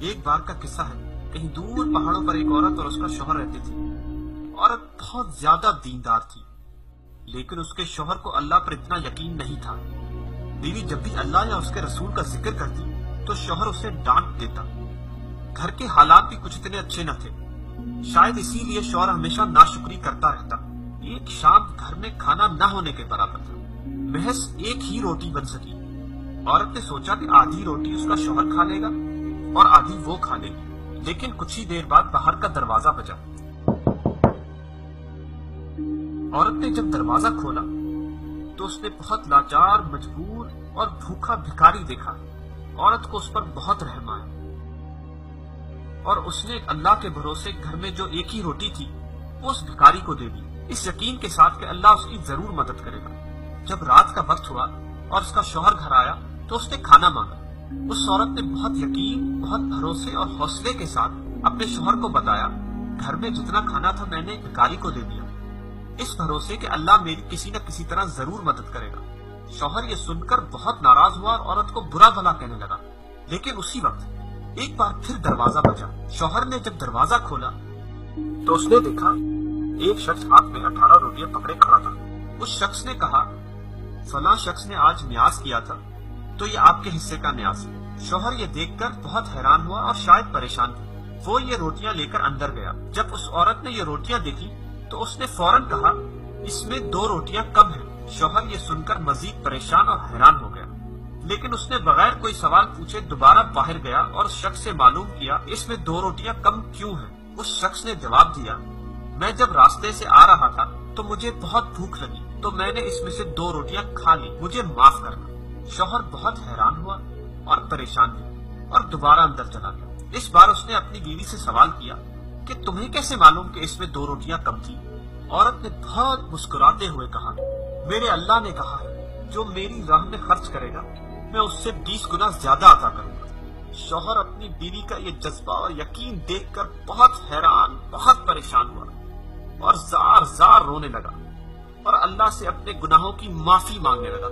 ایک بار کا قصہ ہے، کہیں دور پہاڑوں پر ایک عورت اور اس کا شوہر رہتے تھے۔ عورت بہت زیادہ دیندار تھی، لیکن اس کے شوہر کو اللہ پر اتنا یقین نہیں تھا۔ بیوی جب بھی اللہ یا اس کے رسول کا ذکر کرتی تو شوہر اسے ڈانٹ دیتا۔ گھر کے حالات بھی کچھ اتنے اچھے نہ تھے، شاید اسی لیے شوہر ہمیشہ ناشکری کرتا رہتا۔ ایک شام گھر میں کھانا نہ ہونے کے برابر تھا، محض ایک ہی روٹی بن سکی۔ عورت نے سوچا کہ آدھی روٹی اس کا شوہر کھا لے گا اور آدھی وہ کھا لے گی، لیکن کچھ ہی دیر بعد باہر کا دروازہ بجا۔ عورت نے جب دروازہ کھولا تو اس نے بہت لاچار، مجبور اور بھوکا بھکاری دیکھا۔ عورت کو اس پر بہت رحم آیا اور اس نے اللہ کے بھروسے گھر میں جو ایک ہی روٹی تھی وہ اس بھکاری کو دے دی، اس یقین کے ساتھ کہ اللہ اس کی ضرور مدد کرے گا۔ جب رات کا وقت ہوا اور اس کا شوہر گھر آیا تو اس نے کھانا مانگا۔ اس عورت نے بہت یقین، بہت بھروسے اور حوصلے کے ساتھ اپنے شوہر کو بتایا، گھر میں جتنا کھانا تھا میں نے ایک بھکاری کو دے دیا، اس بھروسے کہ اللہ میری کسی نہ کسی طرح ضرور مدد کرے گا۔ شوہر یہ سن کر بہت ناراض ہوا اور عورت کو برا بھلا کہنے لگا، لیکن اسی وقت ایک بار پھر دروازہ بجا۔ شوہر نے جب دروازہ کھولا تو اس نے دیکھا ایک شخص ہاتھ میں 18 روٹیاں پکڑے کھڑا تھا۔ اس شخص نے کہا، فلاں شخص نے آج نیاز کیا تھا تو یہ آپ کے حصے کا نیاز ہے۔ شوہر یہ دیکھ کر بہت حیران ہوا اور شاید پریشان تھا۔ وہ یہ روٹیاں لے کر اندر گیا۔ جب اس عورت نے یہ روٹیاں دیکھی تو اس نے فوراً کہا، اس میں 2 روٹیاں کم ہیں۔ شوہر یہ سن کر مزید پریشان اور حیران ہو گیا، لیکن اس نے بغیر کوئی سوال پوچھے دوبارہ باہر گیا اور اس شخص سے معلوم کیا اس میں 2 روٹیاں کم کیوں ہیں۔ اس شخص نے جواب دیا، میں جب راستے سے آ رہا تھا تو مجھے بہت بھوک لگی تو میں نے اس میں سے 2 روٹیاں کھا لی، مجھے معاف کرنا۔ شوہر بہت حیران ہوا اور پریشان ہوا اور دوبارہ اندر چلا گیا۔ اس بار اس نے اپنی بیوی سے سوال کیا کہ تمہیں کیسے معلوم کہ اس میں 2 روٹیاں کم تھی؟ عورت نے بہت مسکراتے ہوئے کہا، میرے اللہ نے کہا ہے جو میری راہ میں خرچ کرے گا میں اس سے 20 گنا زیادہ عطا کروں گا۔ شوہر اپنی بیوی کا یہ جذبہ اور یقین دیکھ کر بہت حیران، بہت پریشان ہوا اور زار زار رونے لگا اور اللہ سے اپنے گناہوں کی معافی مانگنے لگا،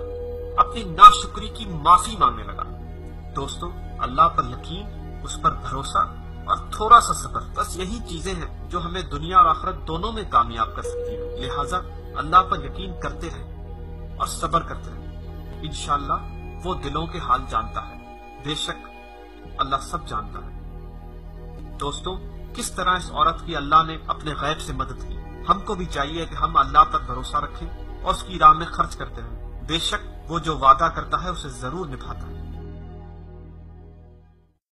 اپنی ناشکری کی معافی مانگنے لگا۔ دوستو، اللہ پر یقین، اس پر بھروسہ اور تھوڑا سا صبر، بس یہی چیزیں ہیں جو ہمیں دنیا اور آخرت دونوں میں کامیاب کر سکتی ہیں۔ لہٰذا اللہ پر یقین کرتے رہیں اور صبر کرتے رہیں، انشاءاللہ وہ دلوں کے حال جانتا ہے، بے شک اللہ سب جانتا ہے۔ دوستو، کس طرح اس عورت کی اللہ نے اپنے غیب سے مدد کی، ہم کو بھی چاہیے کہ ہم اللہ پر بھروسہ رکھیں اور اس کی راہ میں خرچ کرتے رہیں، بے شک وہ جو وعدہ کرتا ہے اسے ضرور نبھاتا ہے۔